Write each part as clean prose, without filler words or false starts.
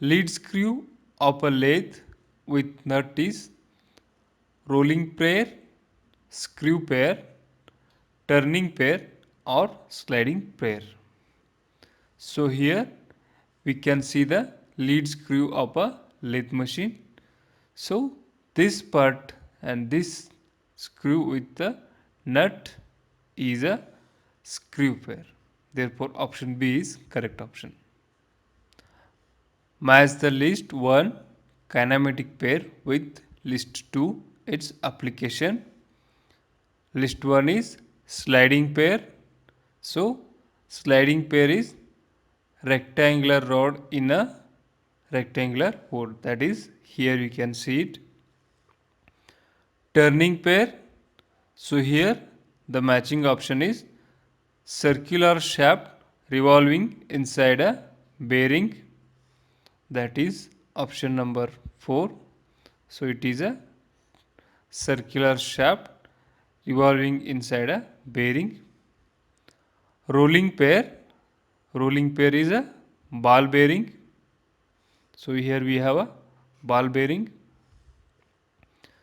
Lead screw of a lathe with nut is rolling pair, screw pair, turning pair or sliding pair. So here we can see the lead screw of a lathe machine. So this part and this screw with the nut is a screw pair. Therefore option B is correct option. Match the list 1 kinematic pair with list 2 its application. List 1 is sliding pair. So sliding pair is rectangular rod in a rectangular board, that is here you can see it. Turning pair, so here the matching option is circular shaft revolving inside a bearing, that is option number 4. So it is a circular shaft revolving inside a bearing. Rolling pair is a ball bearing. So here we have a ball bearing.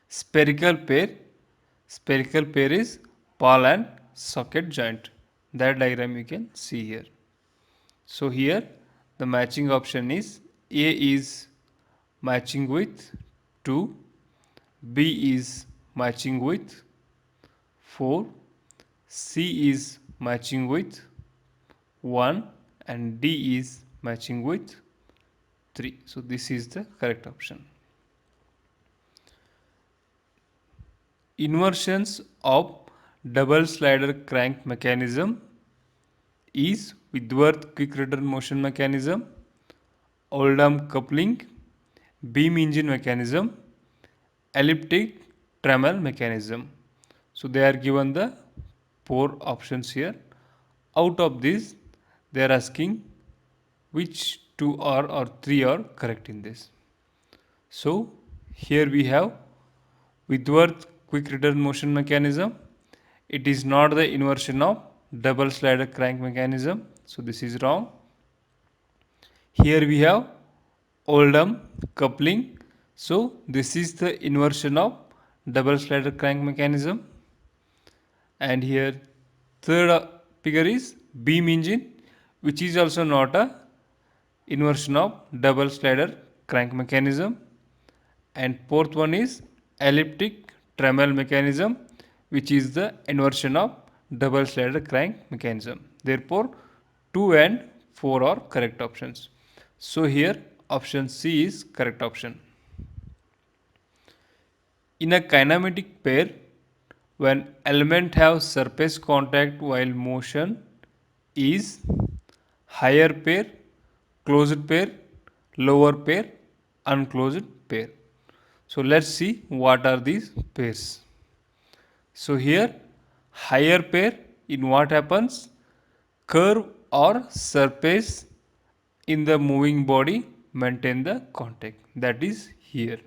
Spherical pair. Spherical pair is ball and socket joint. That diagram you can see here. So here the matching option is A is matching with 2, B is matching with 4, C is matching with 1 and D is matching with 3. So this is the correct option. Inversions of double slider crank mechanism is Whitworth quick return motion mechanism, Oldham coupling, beam engine mechanism, elliptic trammel mechanism. So they are given the 4 options here. Out of these they are asking which 2 are or 3 are correct in this. So here we have Whitworth quick return motion mechanism. It is not the inversion of double slider crank mechanism. So this is wrong. Here we have Oldham coupling. So this is the inversion of double slider crank mechanism. And here third figure is beam engine, which is also not a inversion of double slider crank mechanism. And fourth one is elliptic trammel mechanism, which is the inversion of double slider crank mechanism. Therefore 2 and 4 are correct options. So here option C is correct option. In a kinematic pair, when element have surface contact while motion is higher pair, closed pair, lower pair, unclosed pair. So let's see what are these pairs. So here higher pair, in what happens, curve or surface in the moving body maintain the contact, that is here.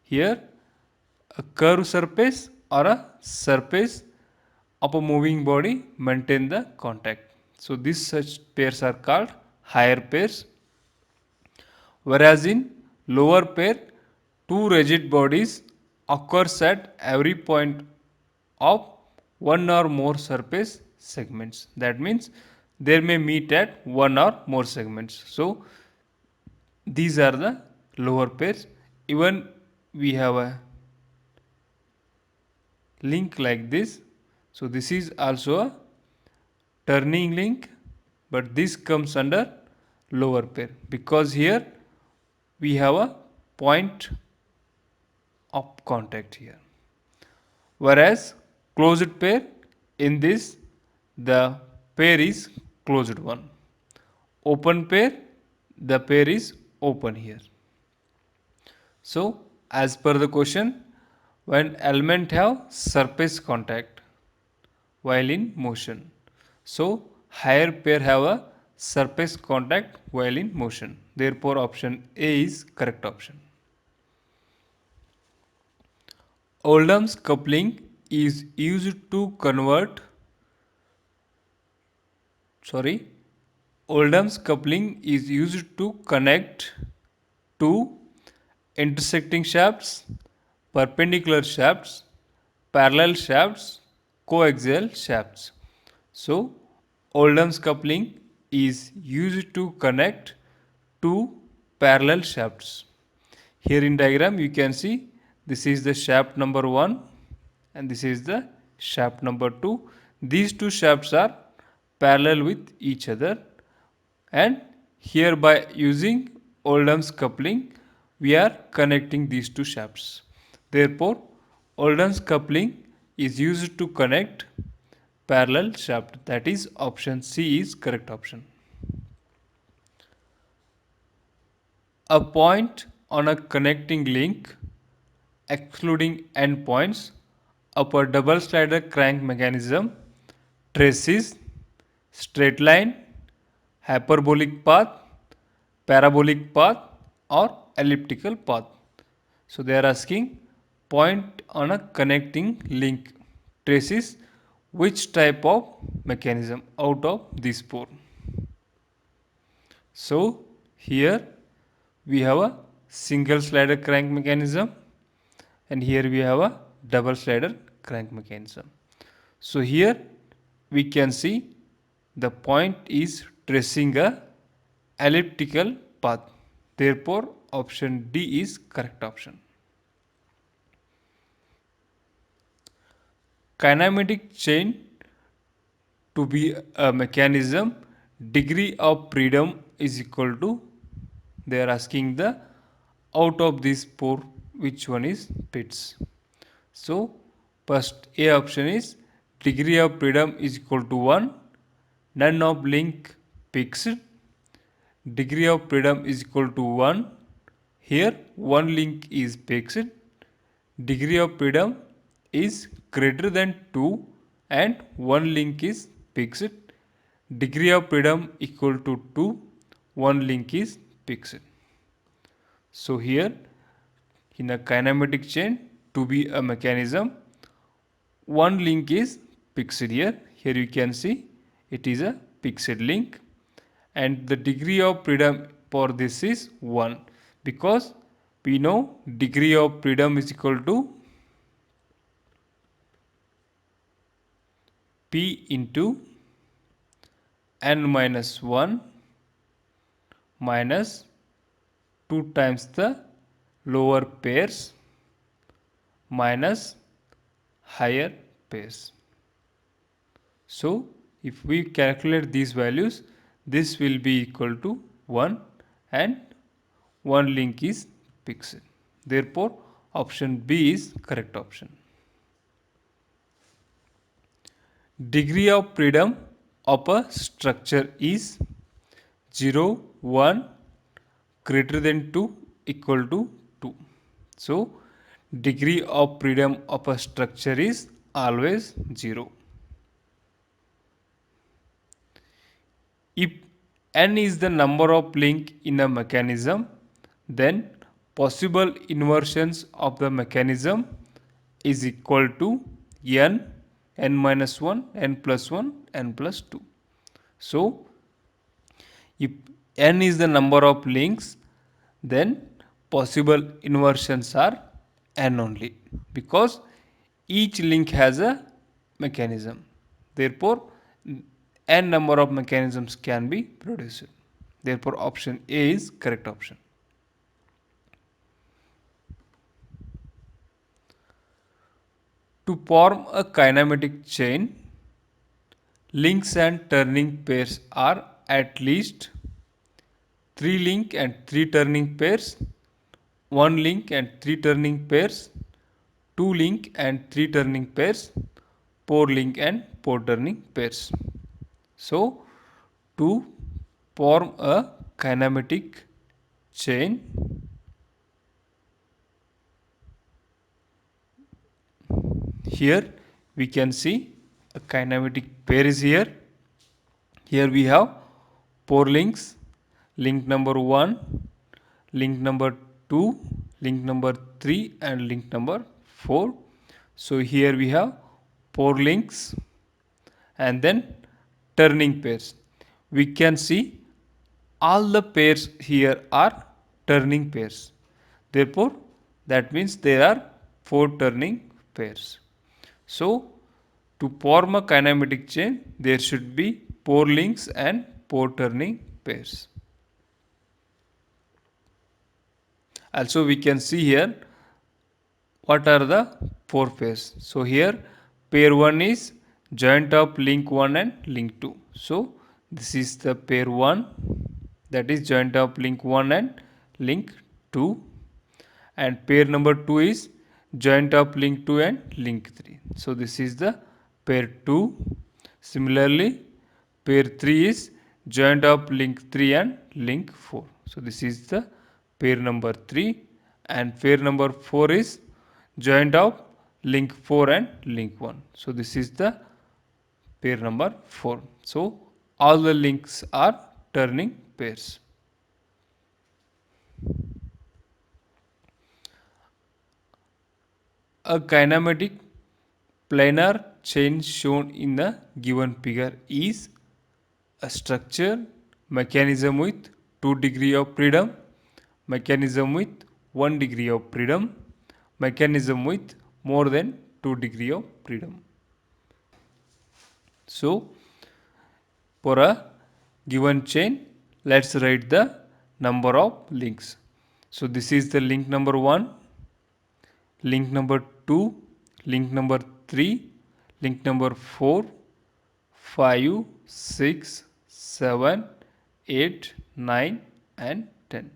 Here a curved surface or a surface of a moving body maintain the contact. So these such pairs are called higher pairs. Whereas in lower pair, two rigid bodies occurs at every point of one or more surface segments. That means they may meet at one or more segments. So these are the lower pairs. Even we have a link like this. So this is also a turning link, but this comes under lower pair because here we have a point of contact here. Whereas closed pair, in this the pair is closed one. Open pair, the pair is open here. So as per the question, when element have surface contact while in motion. So higher pair have a surface contact while in motion. Therefore option A is correct option. Oldham's coupling is used to convert Oldham's coupling is used to connect two intersecting shafts, perpendicular shafts, parallel shafts, coaxial shafts. So, Oldham's coupling is used to connect two parallel shafts. Here in diagram you can see this is the shaft number 1 and this is the shaft number 2. These two shafts are parallel with each other, and here by using Oldham's coupling we are connecting these two shafts. Therefore, Oldham's coupling is used to connect parallel shaft, that is option C is correct option. A point on a connecting link excluding endpoints of a double slider crank mechanism traces straight line, hyperbolic path, parabolic path or elliptical path. So they are asking point on a connecting link traces which type of mechanism out of these four. So here we have a single slider crank mechanism and here we have a double slider crank mechanism. So here we can see the point is tracing a elliptical path. Therefore option D is correct option. Kinematic chain to be a mechanism, degree of freedom is equal to, they are asking the out of these four which one is fits. So first A option is degree of freedom is equal to 1, none of link fixed, degree of freedom is equal to 1, here one link is fixed, degree of freedom is greater than 2 and one link is fixed, degree of freedom equal to 2, one link is fixed. So here in a kinematic chain to be a mechanism, one link is fixed here. Here you can see it is a fixed link and the degree of freedom for this is 1 because we know degree of freedom is equal to P into n minus 1 minus 2 times the lower pairs minus higher pairs. So if we calculate these values, this will be equal to 1 and one link is fixed. Therefore option B is correct option. Degree of freedom of a structure is 0, 1, greater than 2, equal to 2. So degree of freedom of a structure is always 0. If n is the number of link in a mechanism, then possible inversions of the mechanism is equal to n, n minus 1, n plus 1, n plus 2. So if n is the number of links, then possible inversions are n only because each link has a mechanism. Therefore, n number of mechanisms can be produced. Therefore, option A is correct option. To form a kinematic chain, links and turning pairs are at least 3 link and 3 turning pairs, 1 link and 3 turning pairs, 2 link and 3 turning pairs, 4 link and 4 turning pairs. So, to form a kinematic chain, here we can see a kinematic pair is here. Here we have 4 links, link number 1, link number 2, link number 3 and link number 4. So here we have 4 links and then turning pairs. We can see All the pairs here are turning pairs. Therefore, that means there are 4 turning pairs. So, to form a kinematic chain, there should be 4 links and 4 turning pairs. Also, we can see here what are the 4 pairs. So, here pair 1 is joint of link 1 and link 2. So, this is the pair 1, that is joint of link 1 and link 2, and pair number 2 is joint of link 2 and link 3. So, this is the pair 2. Similarly, pair 3 is joint of link 3 and link 4. So, this is the pair number 3, and pair number 4 is joint of link 4 and link 1. So, this is the pair number 4. So, all the links are turning pairs. A kinematic planar chain shown in the given figure is a structure mechanism with 2 degree of freedom, mechanism with 1 degree of freedom, mechanism with more than 2 degree of freedom. So, for a given chain, let's write the number of links. So, this is the link number 1, link number 2, link number 3, link number 4, 5, 6, 7, 8, 9 and 10.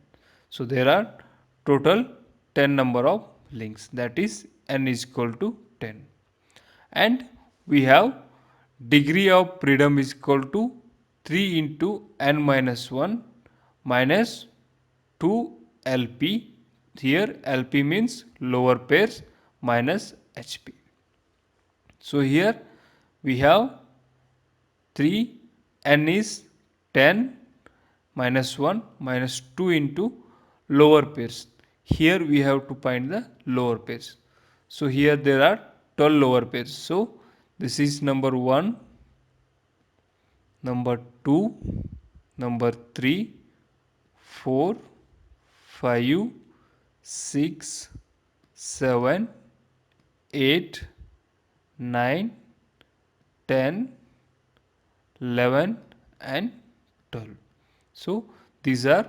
So, there are total 10 number of links, that is n is equal to 10. And we have degree of freedom is equal to 3 into n minus 1 minus 2 LP. Here LP means lower pairs minus HP. So here we have 3, n is 10 minus 1 minus 2 into lower pairs. Here we have to find the lower pairs. So here there are 12 lower pairs. So this is number 1, number 2, number 3, 4, 5, 6, 7, 8, 9, 10, 11 and 12. So these are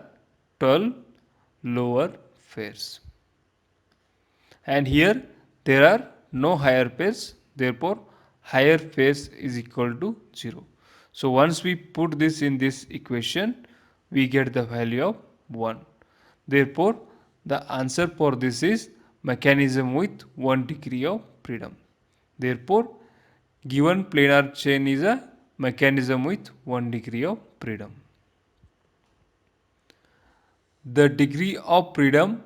12 lower pairs. And here there are no higher pairs, therefore higher pairs is equal to 0. So once we put this in this equation, we get the value of 1. Therefore the answer for this is mechanism with 1 degree of freedom. Therefore given planar chain is a mechanism with 1 degree of freedom. The degree of freedom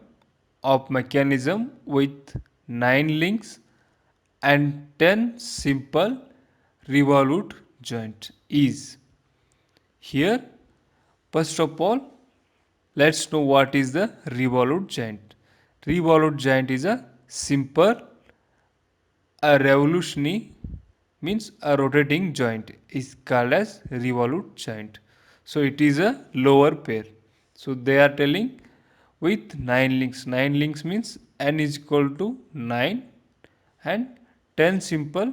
of mechanism with 9 links and 10 simple revolute joint is. Here, first of all, let's know what is the revolute joint. Revolute joint is a simple, a revolutionary means a rotating joint is called as revolute joint. So it is a lower pair. So they are telling with 9 links. 9 links means n is equal to 9 and 10 simple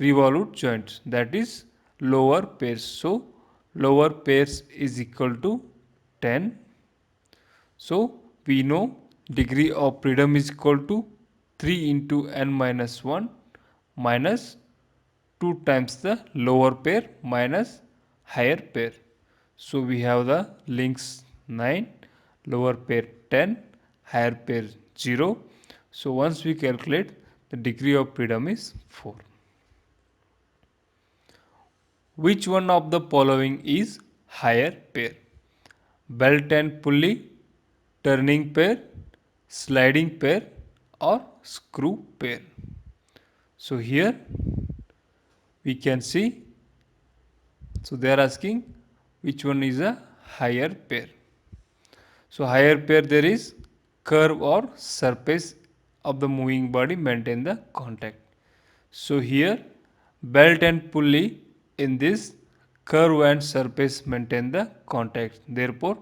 revolute joints, that is lower pairs. So lower pairs is equal to 10. So we know degree of freedom is equal to 3 into n minus 1 minus 2 times the lower pair minus higher pair. So we have the links 9, lower pair 10, higher pair 0. So once we calculate, the degree of freedom is 4. Which one of the following is higher pair? Belt and pulley, turning pair, sliding pair or screw pair? So here we can see, so they are asking which one is a higher pair. So higher pair, there is curve or surface of the moving body maintain the contact. So here belt and pulley, in this curve and surface maintain the contact. Therefore,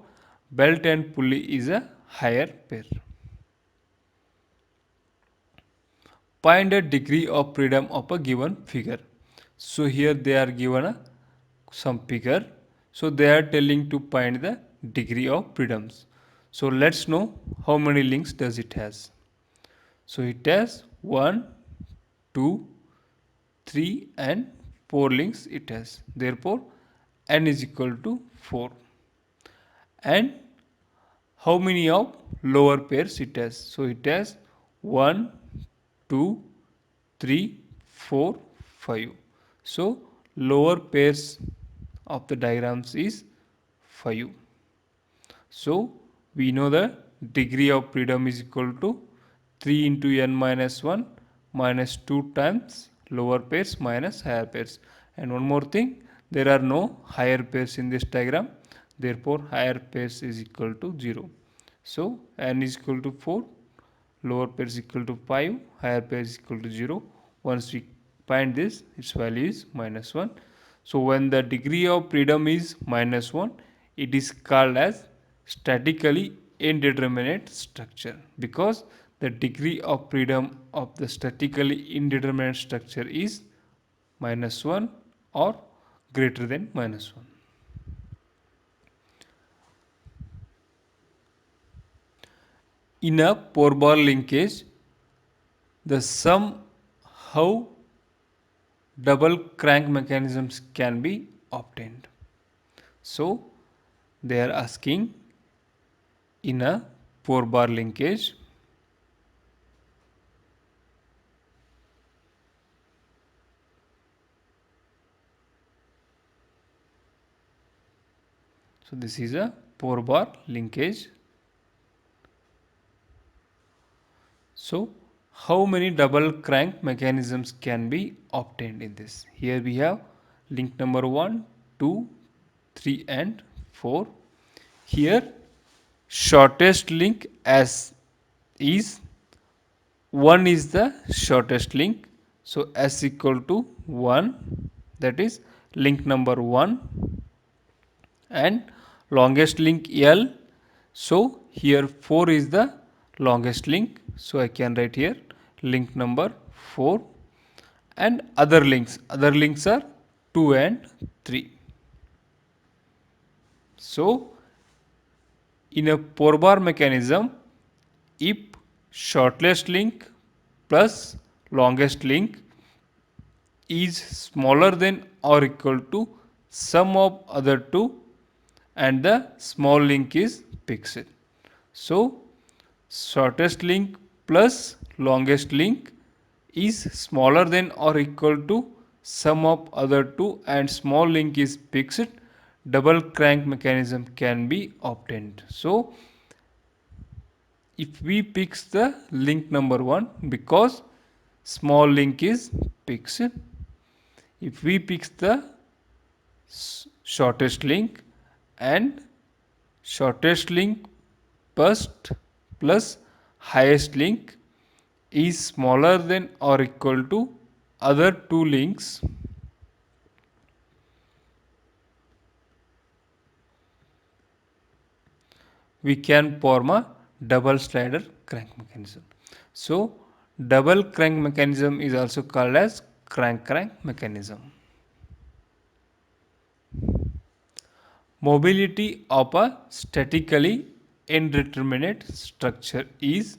belt and pulley is a higher pair. Find a degree of freedom of a given figure. So here they are given some figure. So they are telling to find the degree of freedoms. So let's know how many links does it has. So it has 1, 2, 3 and 4 links it has. Therefore n is equal to 4. And how many of lower pairs it has? So it has 1, 2, 3, 4, 5. So lower pairs of the diagrams is 5. So we know the degree of freedom is equal to 3 into n minus 1 minus 2 times lower pairs minus higher pairs. And one more thing, there are no higher pairs in this diagram. Therefore higher pairs is equal to 0. So n is equal to 4, lower pair is equal to 5, higher pair is equal to 0. Once we find this, its value is minus 1. So when the degree of freedom is minus 1, it is called as statically indeterminate structure, because the degree of freedom of the statically indeterminate structure is minus 1 or greater than minus 1. In a four-bar linkage, the sum how double crank mechanisms can be obtained. So they are asking in a four-bar linkage, so this is a four-bar linkage. So how many double crank mechanisms can be obtained in this? Here we have link number 1, 2, 3 and 4. Here shortest link as is 1 is the shortest link. So S equal to 1, that is link number 1, and longest link L. So here 4 is the longest link. So I can write here link number 4, and other links are 2 and 3. So in a 4-bar mechanism, if shortest link plus longest link is smaller than or equal to sum of other two, and the small link is fixed. So shortest link plus longest link is smaller than or equal to sum of other two and small link is fixed, double crank mechanism can be obtained. So if we fix the link number 1, because small link is fixed, if we fix the shortest link, and shortest link first plus highest link is smaller than or equal to other two links, we can form a double slider crank mechanism. So double crank mechanism is also called as crank mechanism. Mobility of a statically indeterminate structure is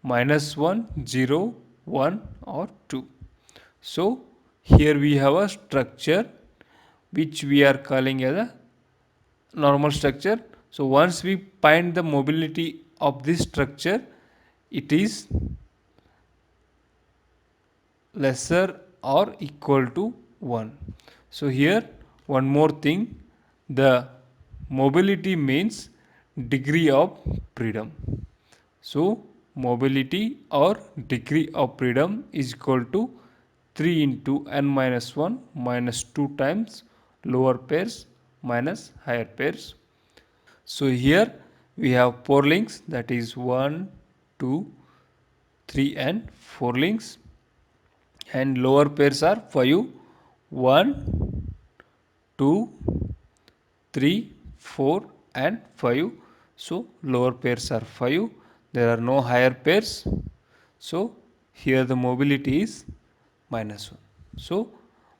minus 1, 0, 1 or 2. So here we have a structure which we are calling as a normal structure. So once we find the mobility of this structure, it is lesser or equal to 1. So here one more thing, the mobility means degree of freedom. So mobility or degree of freedom is equal to 3 into n minus 1 minus 2 times lower pairs minus higher pairs. So here we have 4 links, that is 1, 2, 3 and 4 links, and lower pairs are 5, 1, 2, 3, 4 and 5. So lower pairs are 5. There are no higher pairs. So here the mobility is minus 1. So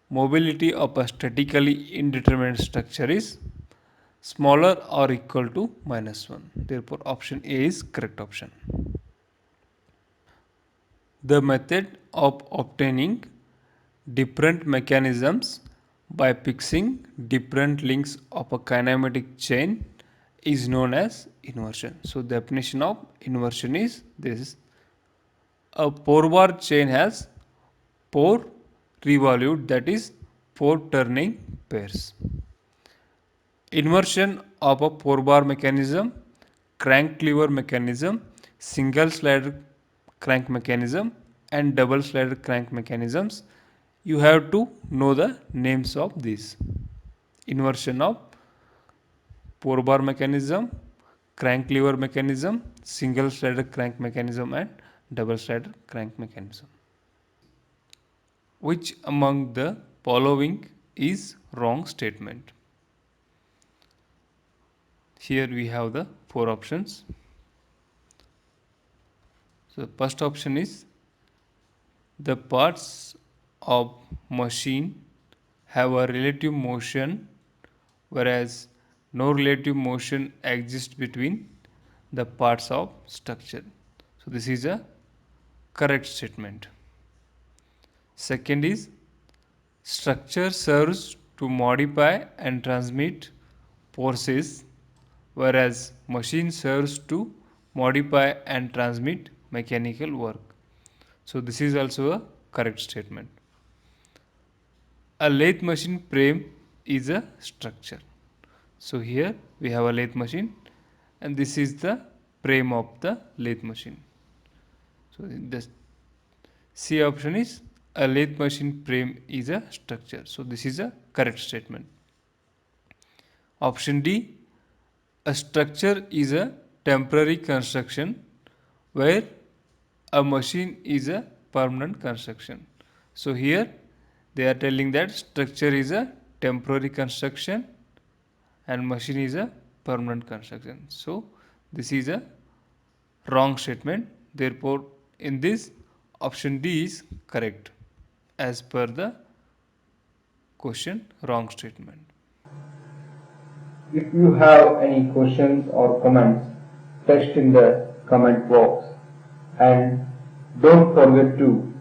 mobility of a statically indeterminate structure is smaller or equal to minus 1. Therefore option A is correct option. The method of obtaining different mechanisms by fixing different links of a kinematic chain is known as inversion. So the definition of inversion is this: a 4-bar chain has 4 revolute, that is 4 turning pairs. Inversion of a 4-bar mechanism, crank lever mechanism, single slider crank mechanism and double slider crank mechanisms. You have to know the names of these. Inversion of 4-bar mechanism, crank lever mechanism, single slider crank mechanism and double slider crank mechanism. Which among the following is wrong statement? Here we have the 4 options. So first option is the parts of machine have a relative motion, whereas no relative motion exists between the parts of structure. So this is a correct statement. Second is structure serves to modify and transmit forces, whereas machine serves to modify and transmit mechanical work. So this is also a correct statement. A lathe machine frame is a structure. So here we have a lathe machine and this is the frame of the lathe machine. So the C option is a lathe machine frame is a structure. So this is a correct statement. Option D, a structure is a temporary construction where a machine is a permanent construction. So here they are telling that structure is a temporary construction and machine is a permanent construction. So this is a wrong statement. Therefore in this option D is correct as per the question wrong statement. If you have any questions or comments, text in the comment box. And don't forget to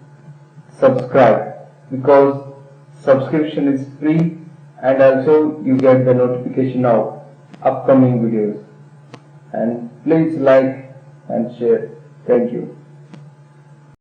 subscribe, because subscription is free and also you get the notification of upcoming videos. And please like and share. Thank you.